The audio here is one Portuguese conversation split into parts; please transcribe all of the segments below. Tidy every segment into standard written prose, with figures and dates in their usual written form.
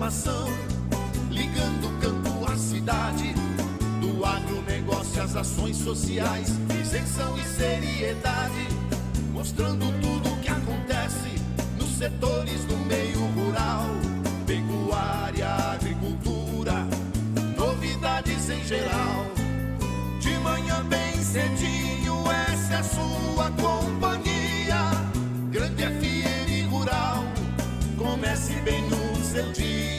informação, ligando o campo à cidade, do agronegócio às ações sociais, isenção e seriedade, mostrando tudo o que acontece nos setores do meio rural, pecuária, agricultura, novidades em geral. De manhã bem cedinho, essa é a sua companhia, Grande FM Rural, comece bem o seu dia.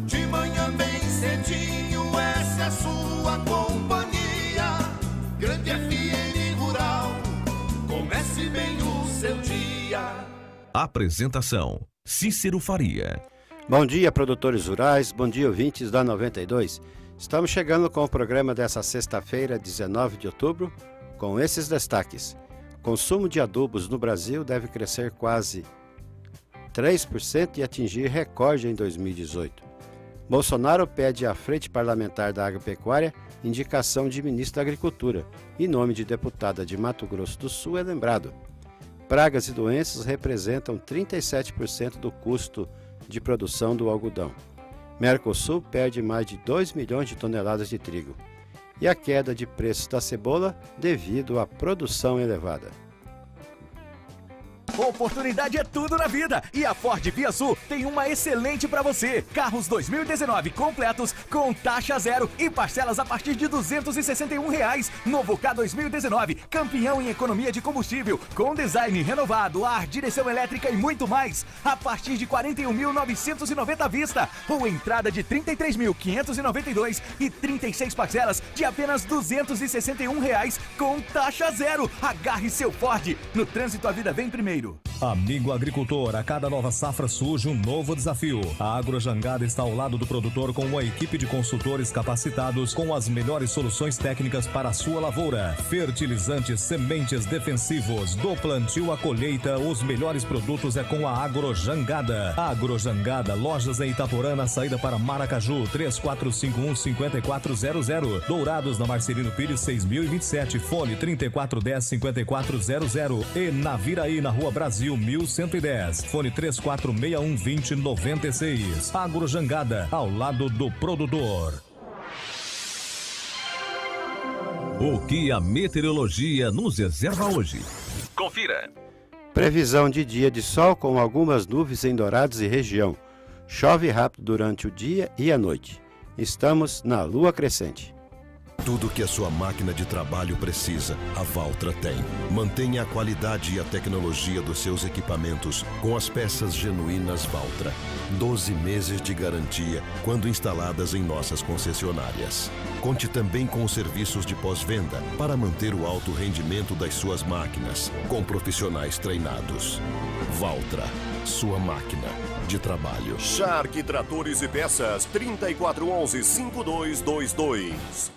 De manhã bem cedinho, essa é a sua companhia, Grande FM Rural, comece bem o seu dia. Apresentação: Cícero Faria. Bom dia, produtores rurais, bom dia, ouvintes da 92. Estamos chegando com o programa dessa sexta-feira, 19 de outubro, com esses destaques. Consumo de adubos no Brasil deve crescer quase 3% e atingir recorde em 2018. Bolsonaro pede à Frente Parlamentar da Agropecuária indicação de ministro da Agricultura e nome de deputada de Mato Grosso do Sul é lembrado. Pragas e doenças representam 37% do custo de produção do algodão. Mercosul perde mais de 2 milhões de toneladas de trigo. E a queda de preços da cebola devido à produção elevada. Oportunidade é tudo na vida e a Ford Via Sul tem uma excelente para você. Carros 2019 completos com taxa zero e parcelas a partir de R$ 261. Novo K 2019, campeão em economia de combustível, com design renovado, ar, direção elétrica e muito mais. A partir de R$ 41.990 à vista ou entrada de R$ 33.592 e 36 parcelas de apenas R$ 261 com taxa zero. Agarre seu Ford. No trânsito a vida vem primeiro. Amigo agricultor, a cada nova safra surge um novo desafio. A Agrojangada está ao lado do produtor com uma equipe de consultores capacitados com as melhores soluções técnicas para a sua lavoura. Fertilizantes, sementes defensivos, do plantio à colheita, os melhores produtos é com a Agrojangada. Agrojangada, lojas em Itaporã, na saída para Maracaju, 3451-5400. Dourados, na Marcelino Pires, 6027, fone 3410-5400. E Naviraí, na Rua Brasil 1110, fone 3461-2096. Agrojangada, ao lado do produtor. O que a meteorologia nos reserva hoje? Confira. Previsão de dia de sol com algumas nuvens em Dourados e região. Chove rápido durante o dia e a noite. Estamos na lua crescente. Tudo que a sua máquina de trabalho precisa, a Valtra tem. Mantenha a qualidade e a tecnologia dos seus equipamentos com as peças genuínas Valtra. 12 meses de garantia quando instaladas em nossas concessionárias. Conte também com os serviços de pós-venda para manter o alto rendimento das suas máquinas, com profissionais treinados. Valtra, sua máquina de trabalho. Shark Tratores e Peças, 3411-5222.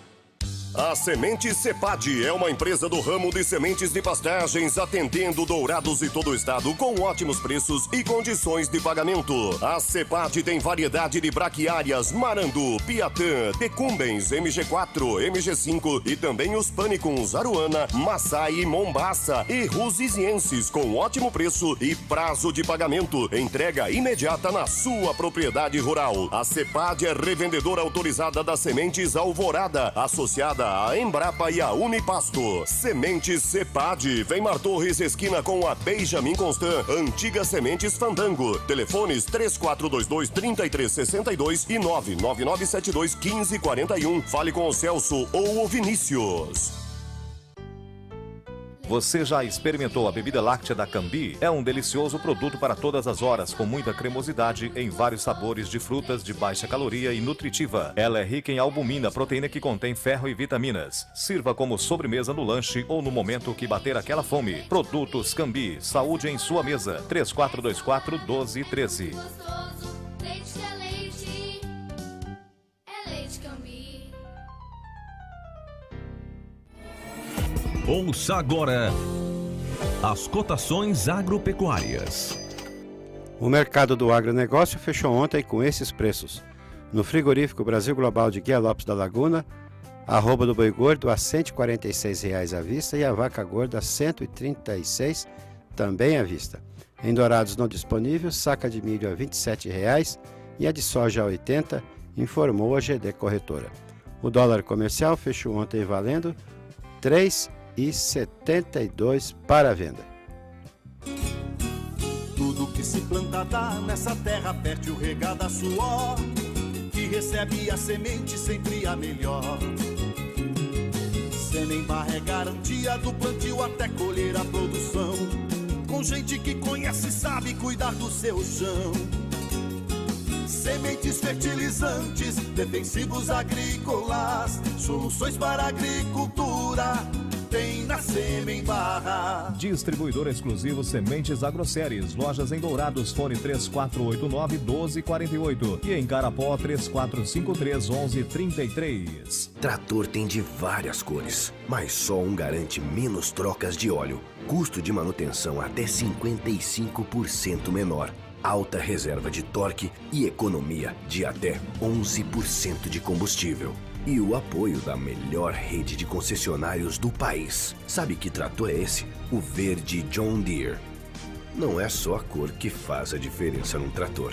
A Semente Cepad é uma empresa do ramo de sementes de pastagens, atendendo Dourados e todo o estado com ótimos preços e condições de pagamento. A Cepad tem variedade de braquiárias Marandu, Piatã, Decumbens, MG4, MG5 e também os Pânicums, Aruana, Massai e Mombaça e Rusizienses com ótimo preço e prazo de pagamento. Entrega imediata na sua propriedade rural. A Cepad é revendedora autorizada das sementes Alvorada, associada a Embrapa e a Unipasto. Sementes Cepad, vem Mar Torres, esquina com a Benjamin Constant, antiga Sementes Fandango. Telefones 3422-3362 e 99972-1541. Fale com o Celso ou o Vinícius. Você já experimentou a bebida láctea da Cambi? É um delicioso produto para todas as horas, com muita cremosidade em vários sabores de frutas de baixa caloria e nutritiva. Ela é rica em albumina, proteína que contém ferro e vitaminas. Sirva como sobremesa no lanche ou no momento que bater aquela fome. Produtos Cambi, saúde em sua mesa. 3424-1213. Ouça agora as cotações agropecuárias. O mercado do agronegócio fechou ontem com esses preços. No frigorífico Brasil Global de Guia Lopes da Laguna, a arroba do boi gordo a R$ 146 à vista e a vaca gorda a R$ 136 também à vista. Em Dourados não disponível, saca de milho a R$ 27 e a de soja a 80, informou a GD Corretora. O dólar comercial fechou ontem valendo R$ 3,72 para a venda. Tudo que se planta dá nessa terra fértil regada a suor, que recebe a semente sempre a melhor. Semembar é garantia do plantio até colher a produção, com gente que conhece e sabe cuidar do seu chão. Sementes fertilizantes, defensivos agrícolas, soluções para a agricultura, tem na Semembar. Distribuidor exclusivo Sementes Agroceres. Lojas em Dourados, fone 3489-1248 e em Carapó 3453-1133. Trator tem de várias cores, mas só um garante menos trocas de óleo, custo de manutenção até 55% menor, alta reserva de torque e economia de até 11% de combustível. E o apoio da melhor rede de concessionários do país. Sabe que trator é esse? O verde John Deere. Não é só a cor que faz a diferença num trator.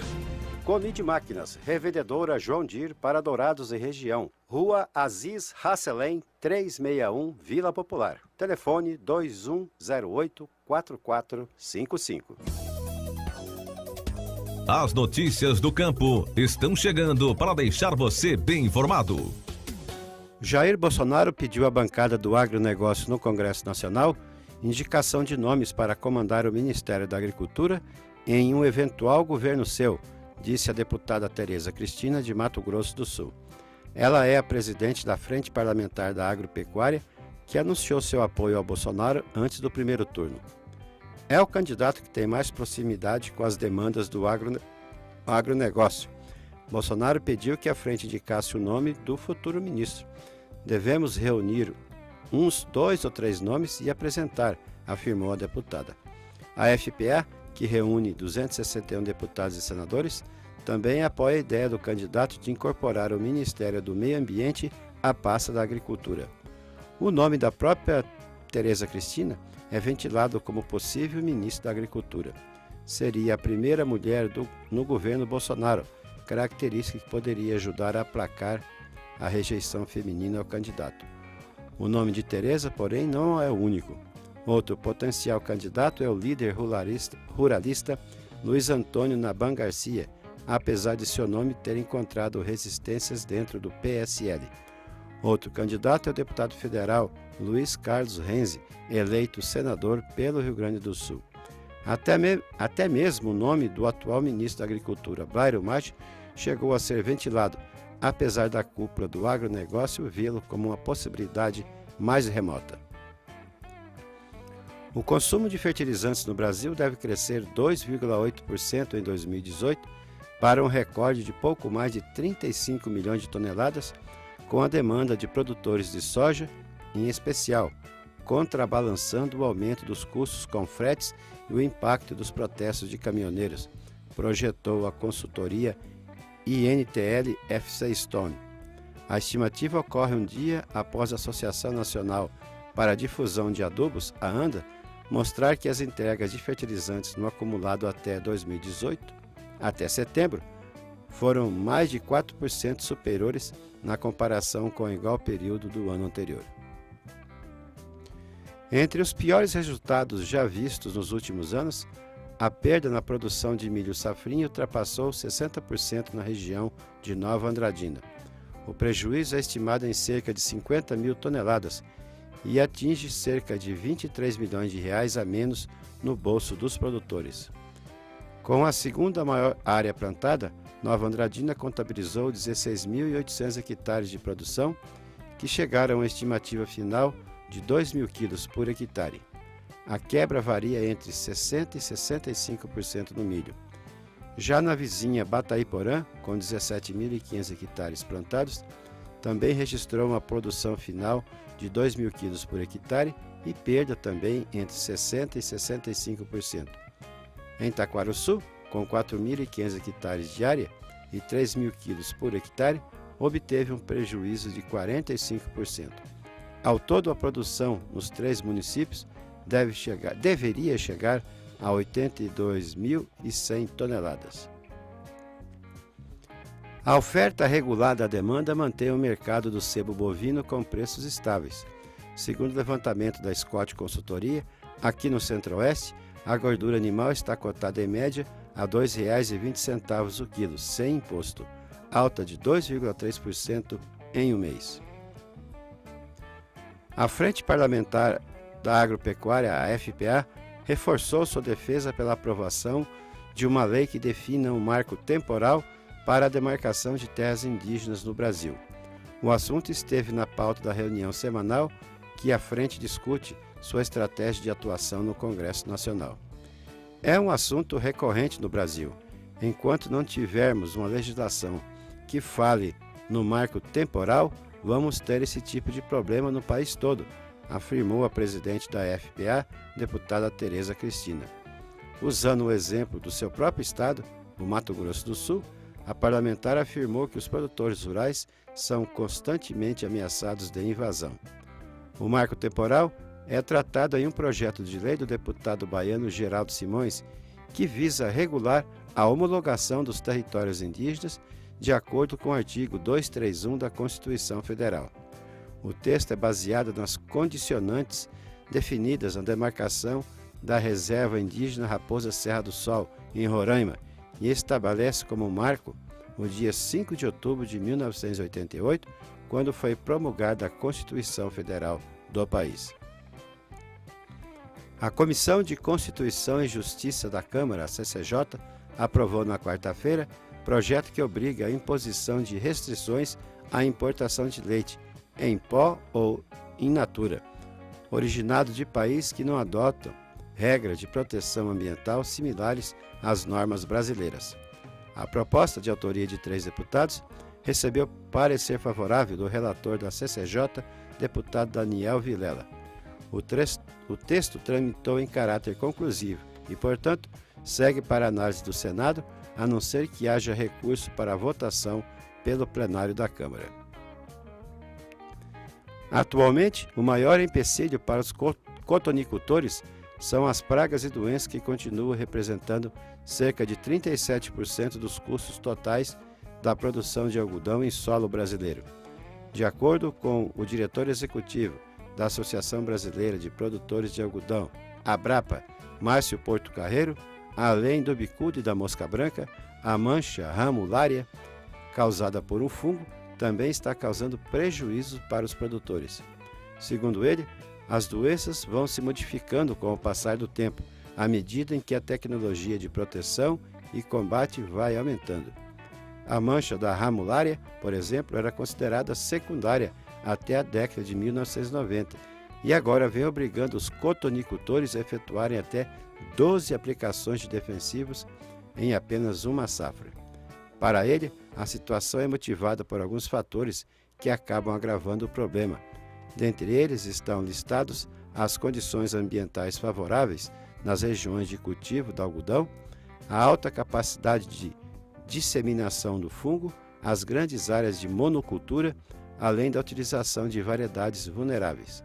Comide Máquinas, revendedora John Deere para Dourados e região. Rua Aziz Hasselem, 361, Vila Popular. Telefone 2108-4455. As notícias do campo estão chegando para deixar você bem informado. Jair Bolsonaro pediu à bancada do agronegócio no Congresso Nacional indicação de nomes para comandar o Ministério da Agricultura em um eventual governo seu, disse a deputada Tereza Cristina, de Mato Grosso do Sul. Ela é a presidente da Frente Parlamentar da Agropecuária, que anunciou seu apoio ao Bolsonaro antes do primeiro turno. É o candidato que tem mais proximidade com as demandas do agronegócio. Bolsonaro pediu que a frente indicasse o nome do futuro ministro. Devemos reunir uns 2 ou 3 nomes e apresentar, afirmou a deputada. A FPA, que reúne 261 deputados e senadores, também apoia a ideia do candidato de incorporar o Ministério do Meio Ambiente à pasta da Agricultura. O nome da própria Tereza Cristina é ventilado como possível ministro da Agricultura. Seria a primeira mulher no governo Bolsonaro, característica que poderia ajudar a aplacar a rejeição feminina ao candidato. O nome de Tereza, porém, não é o único. Outro potencial candidato é o líder ruralista Luiz Antônio Naban Garcia, apesar de seu nome ter encontrado resistências dentro do PSL. Outro candidato é o deputado federal Luiz Carlos Renzi, eleito senador pelo Rio Grande do Sul. Até mesmo o nome do atual ministro da Agricultura, Blairo Maggi, chegou a ser ventilado, apesar da cúpula do agronegócio vê-lo como uma possibilidade mais remota. O consumo de fertilizantes no Brasil deve crescer 2,8% em 2018 para um recorde de pouco mais de 35 milhões de toneladas, com a demanda de produtores de soja, em especial, contrabalançando o aumento dos custos com fretes e o impacto dos protestos de caminhoneiros, projetou a consultoria INTL FC Stone. A estimativa ocorre um dia após a Associação Nacional para a Difusão de Adubos, a ANDA, mostrar que as entregas de fertilizantes no acumulado até 2018, até setembro, foram mais de 4% superiores na comparação com o igual período do ano anterior. Entre os piores resultados já vistos nos últimos anos, a perda na produção de milho safrinha ultrapassou 60% na região de Nova Andradina. O prejuízo é estimado em cerca de 50 mil toneladas e atinge cerca de 23 milhões de reais a menos no bolso dos produtores. Com a segunda maior área plantada, Nova Andradina contabilizou 16.800 hectares de produção, que chegaram a uma estimativa final de 2.000 quilos por hectare. A quebra varia entre 60% e 65% no milho. Já na vizinha Bataiporã, com 17.500 hectares plantados, também registrou uma produção final de 2.000 quilos por hectare e perda também entre 60% e 65%. Em Taquarussu, com 4.500 hectares de área e 3.000 quilos por hectare, obteve um prejuízo de 45%. Ao todo, a produção nos 3 municípios deveria chegar a 82.100 toneladas. A oferta regulada à demanda mantém o mercado do sebo bovino com preços estáveis. Segundo o levantamento da Scott Consultoria, aqui no Centro-Oeste, a gordura animal está cotada em média a R$ 2,20 o quilo, sem imposto, alta de 2,3% em um mês. A Frente Parlamentar da Agropecuária, a FPA, reforçou sua defesa pela aprovação de uma lei que defina um marco temporal para a demarcação de terras indígenas no Brasil. O assunto esteve na pauta da reunião semanal que a frente discute sua estratégia de atuação no Congresso Nacional. É um assunto recorrente no Brasil. Enquanto não tivermos uma legislação que fale no marco temporal, vamos ter esse tipo de problema no país todo, afirmou a presidente da FPA, deputada Tereza Cristina. Usando o exemplo do seu próprio estado, o Mato Grosso do Sul, a parlamentar afirmou que os produtores rurais são constantemente ameaçados de invasão. O marco temporal é tratado em um projeto de lei do deputado baiano Geraldo Simões, que visa regular a homologação dos territórios indígenas de acordo com o artigo 231 da Constituição Federal. O texto é baseado nas condicionantes definidas na demarcação da Reserva Indígena Raposa Serra do Sol, em Roraima, e estabelece como marco o dia 5 de outubro de 1988, quando foi promulgada a Constituição Federal do país. A Comissão de Constituição e Justiça da Câmara, a CCJ, aprovou na quarta-feira projeto que obriga a imposição de restrições à importação de leite em pó ou in natura, originado de países que não adotam regras de proteção ambiental similares às normas brasileiras. A proposta, de autoria de 3 deputados, recebeu parecer favorável do relator da CCJ, deputado Daniel Vilela. O texto tramitou em caráter conclusivo e, portanto, segue para análise do Senado, a não ser que haja recurso para votação pelo plenário da Câmara. Atualmente, o maior empecilho para os cotonicultores são as pragas e doenças que continuam representando cerca de 37% dos custos totais da produção de algodão em solo brasileiro. De acordo com o diretor executivo da Associação Brasileira de Produtores de Algodão, Abrapa, Márcio Porto Carreiro, além do bicudo e da mosca branca, a mancha ramulária, causada por um fungo, também está causando prejuízos para os produtores. Segundo ele, as doenças vão se modificando com o passar do tempo, à medida em que a tecnologia de proteção e combate vai aumentando. A mancha da ramulária, por exemplo, era considerada secundária até a década de 1990 e agora vem obrigando os cotonicultores a efetuarem até 12 aplicações de defensivos em apenas uma safra. Para ele, a situação é motivada por alguns fatores que acabam agravando o problema. Dentre eles estão listados as condições ambientais favoráveis nas regiões de cultivo do algodão, a alta capacidade de disseminação do fungo, as grandes áreas de monocultura, além da utilização de variedades vulneráveis.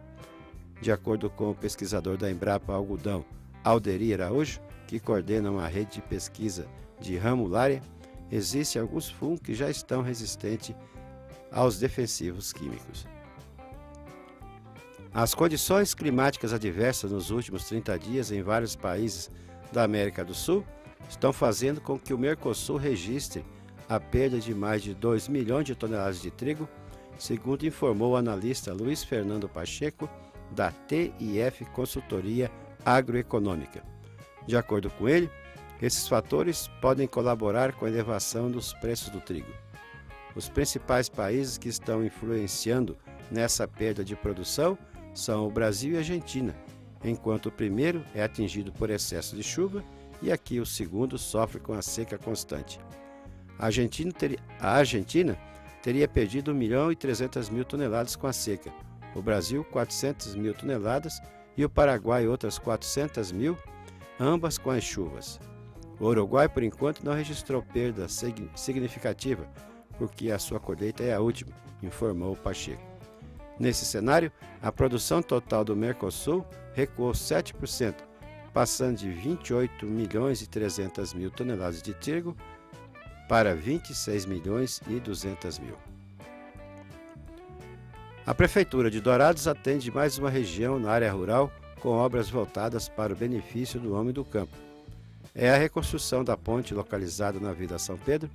De acordo com o pesquisador da Embrapa Algodão, Alderi Araújo, que coordena uma rede de pesquisa de ramulária, existem alguns fungos que já estão resistentes aos defensivos químicos. As condições climáticas adversas nos últimos 30 dias em vários países da América do Sul estão fazendo com que o Mercosul registre a perda de mais de 2 milhões de toneladas de trigo, segundo informou o analista Luiz Fernando Pacheco, da TIF Consultoria Agroeconômica. De acordo com ele, esses fatores podem colaborar com a elevação dos preços do trigo. Os principais países que estão influenciando nessa perda de produção são o Brasil e a Argentina, enquanto o primeiro é atingido por excesso de chuva e aqui o segundo sofre com a seca constante. A Argentina teria perdido 1.300.000 toneladas com a seca, o Brasil 400.000 toneladas e o Paraguai outras 400.000, ambas com as chuvas. O Uruguai, por enquanto, não registrou perda significativa, porque a sua colheita é a última, informou Pacheco. Nesse cenário, a produção total do Mercosul recuou 7%, passando de 28.300.000 toneladas de trigo para 26 milhões e 200 mil. A Prefeitura de Dourados atende mais uma região na área rural com obras voltadas para o benefício do homem do campo. É a reconstrução da ponte localizada na Vila São Pedro,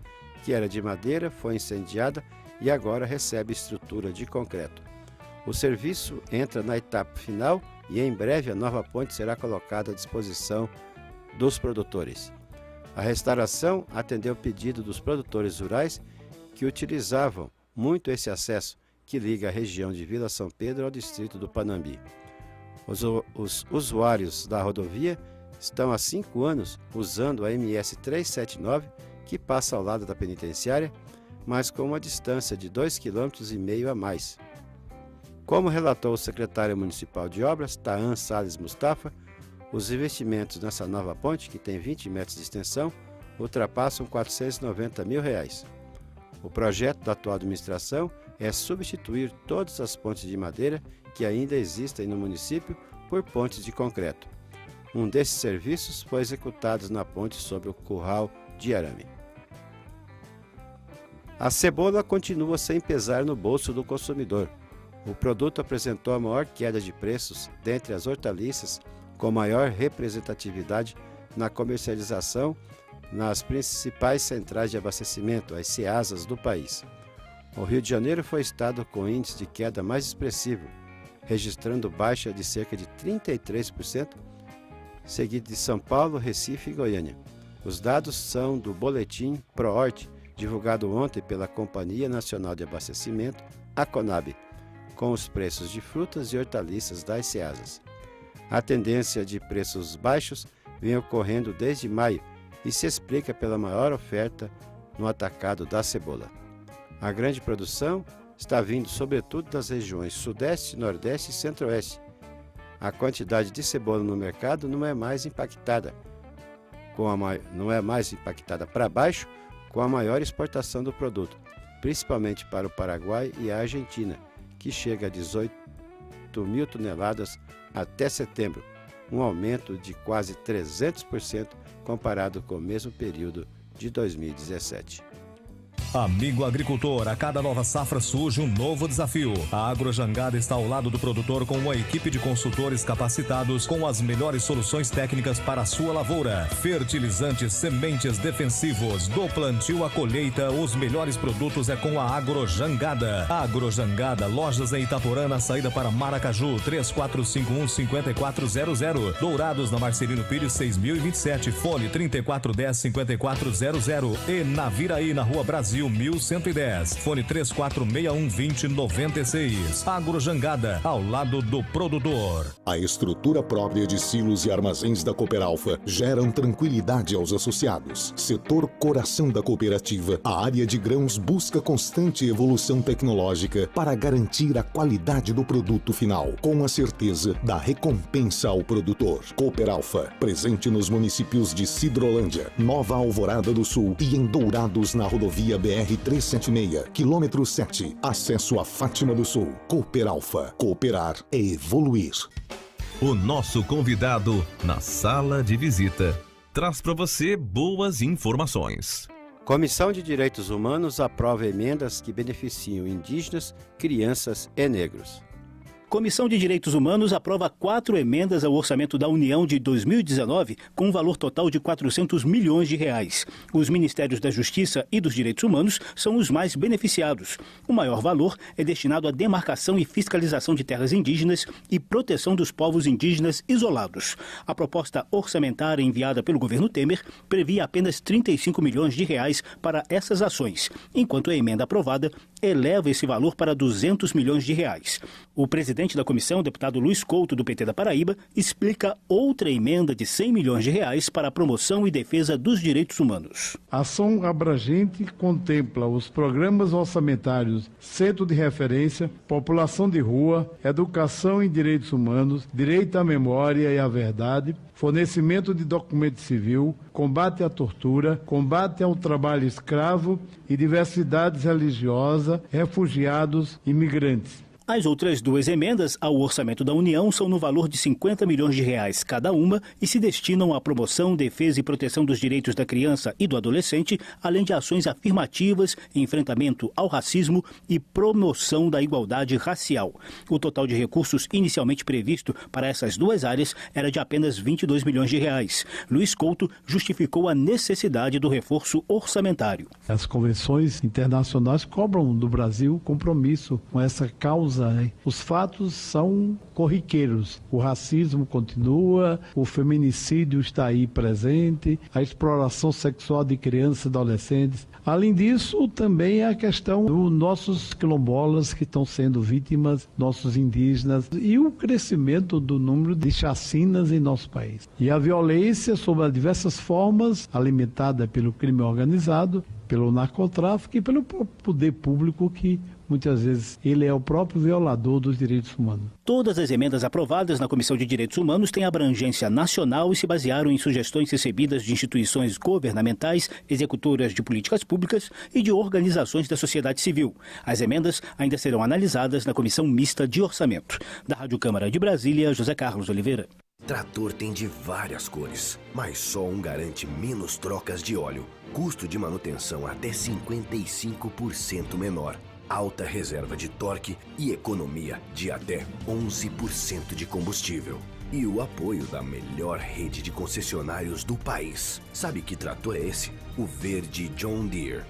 que era de madeira, foi incendiada e agora recebe estrutura de concreto. O serviço entra na etapa final e em breve a nova ponte será colocada à disposição dos produtores. A restauração atendeu o pedido dos produtores rurais que utilizavam muito esse acesso que liga a região de Vila São Pedro ao distrito do Panambi. Os usuários da rodovia estão há 5 anos usando a MS 379, que passa ao lado da penitenciária, mas com uma distância de 2,5 km a mais. Como relatou o secretário municipal de obras, Taan Salles Mustafa, os investimentos nessa nova ponte, que tem 20 metros de extensão, ultrapassam R$ 490 mil. O projeto da atual administração é substituir todas as pontes de madeira que ainda existem no município por pontes de concreto. Um desses serviços foi executado na ponte sobre o Curral de Arame. A cebola continua sem pesar no bolso do consumidor. O produto apresentou a maior queda de preços dentre as hortaliças, com maior representatividade na comercialização nas principais centrais de abastecimento, as CEASAs do país. O Rio de Janeiro foi o estado com índice de queda mais expressivo, registrando baixa de cerca de 33%, seguido de São Paulo, Recife e Goiânia. Os dados são do boletim ProHort, divulgado ontem pela Companhia Nacional de Abastecimento, a CONAB, com os preços de frutas e hortaliças das CEASAs. A tendência de preços baixos vem ocorrendo desde maio e se explica pela maior oferta no atacado da cebola. A grande produção está vindo sobretudo das regiões Sudeste, Nordeste e Centro-Oeste. A quantidade de cebola no mercado não é mais impactada para baixo com a maior exportação do produto, principalmente para o Paraguai e a Argentina, que chega a 18 mil toneladas até setembro, um aumento de quase 300% comparado com o mesmo período de 2017. Amigo agricultor, a cada nova safra surge um novo desafio. A Agrojangada está ao lado do produtor com uma equipe de consultores capacitados com as melhores soluções técnicas para a sua lavoura. Fertilizantes, sementes defensivos, do plantio à colheita, os melhores produtos é com a Agrojangada. Agrojangada, lojas em Itaporã, na saída para Maracaju, 3451-5400. Dourados, na Marcelino Pires, 6027, fone 3410-5400. E Naviraí, na Rua Brasil, 1110, fone 3461-2096. Agrojangada, ao lado do produtor. A estrutura própria de silos e armazéns da Cooperalfa geram tranquilidade aos associados. Setor coração da cooperativa, a área de grãos busca constante evolução tecnológica para garantir a qualidade do produto final, com a certeza da recompensa ao produtor. Cooperalfa, presente nos municípios de Sidrolândia, Nova Alvorada do Sul e em Dourados, na rodovia BR-376, quilômetro 7, acesso a Fátima do Sul. Cooperalfa, cooperar é evoluir. O nosso convidado na sala de visita traz para você boas informações. Comissão de Direitos Humanos aprova emendas que beneficiam indígenas, crianças e negros. Comissão de Direitos Humanos aprova 4 emendas ao orçamento da União de 2019 com um valor total de R$400 milhões. Os Ministérios da Justiça e dos Direitos Humanos são os mais beneficiados. O maior valor é destinado à demarcação e fiscalização de terras indígenas e proteção dos povos indígenas isolados. A proposta orçamentária enviada pelo governo Temer previa apenas R$35 milhões para essas ações, enquanto a emenda aprovada eleva esse valor para R$200 milhões. O presidente da comissão, deputado Luiz Couto, do PT da Paraíba, explica outra emenda de R$100 milhões para a promoção e defesa dos direitos humanos. A ação abrangente contempla os programas orçamentários Centro de Referência, População de Rua, Educação em Direitos Humanos, Direito à Memória e à Verdade, fornecimento de documento civil, combate à tortura, combate ao trabalho escravo e diversidades religiosa, refugiados e imigrantes. As outras duas emendas ao orçamento da União são no valor de R$50 milhões cada uma e se destinam à promoção, defesa e proteção dos direitos da criança e do adolescente, além de ações afirmativas, enfrentamento ao racismo e promoção da igualdade racial. O total de recursos inicialmente previsto para essas duas áreas era de apenas R$22 milhões. Luiz Couto justificou a necessidade do reforço orçamentário. As convenções internacionais cobram do Brasil compromisso com essa causa. Os fatos são corriqueiros. O racismo continua, o feminicídio está aí presente, a exploração sexual de crianças e adolescentes. Além disso, também a questão dos nossos quilombolas que estão sendo vítimas, nossos indígenas, e o crescimento do número de chacinas em nosso país. E a violência, sob diversas formas, alimentada pelo crime organizado, pelo narcotráfico e pelo poder público que muitas vezes ele é o próprio violador dos direitos humanos. Todas as emendas aprovadas na Comissão de Direitos Humanos têm abrangência nacional e se basearam em sugestões recebidas de instituições governamentais, executoras de políticas públicas e de organizações da sociedade civil. As emendas ainda serão analisadas na Comissão Mista de Orçamento. Da Rádio Câmara de Brasília, José Carlos Oliveira. Trator tem de várias cores, mas só um garante menos trocas de óleo, custo de manutenção até 55% menor, alta reserva de torque e economia de até 11% de combustível. E o apoio da melhor rede de concessionários do país. Sabe que trator é esse? O verde John Deere.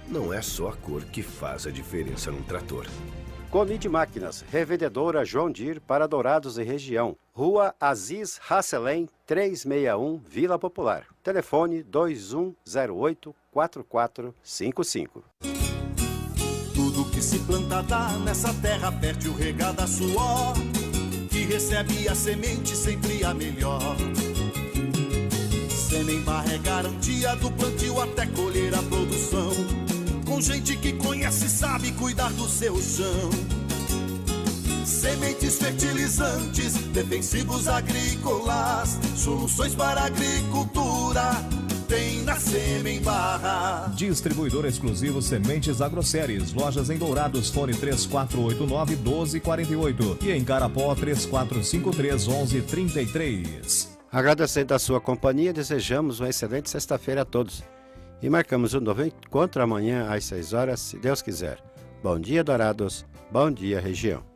Não é só a cor que faz a diferença num trator. Conide Máquinas, revendedora John Deere para Dourados e região. Rua Aziz Hasselem, 361, Vila Popular. Telefone 2108-4455. Tudo que se planta dá nessa terra, perde o regado a suor, que recebe a semente sempre a melhor. Semembarra é garantia do plantio até colher a produção, com gente que conhece e sabe cuidar do seu chão. Sementes fertilizantes, defensivos agrícolas, soluções para a agricultura tem na Semembarra. Distribuidor exclusivo Sementes Agroséries. Lojas em Dourados, fone 3489-1248 e em Carapó 3453-1133. Agradecendo a sua companhia, desejamos uma excelente sexta-feira a todos. E marcamos um novo encontro amanhã às 6 horas, se Deus quiser. Bom dia, Dourados. Bom dia, região.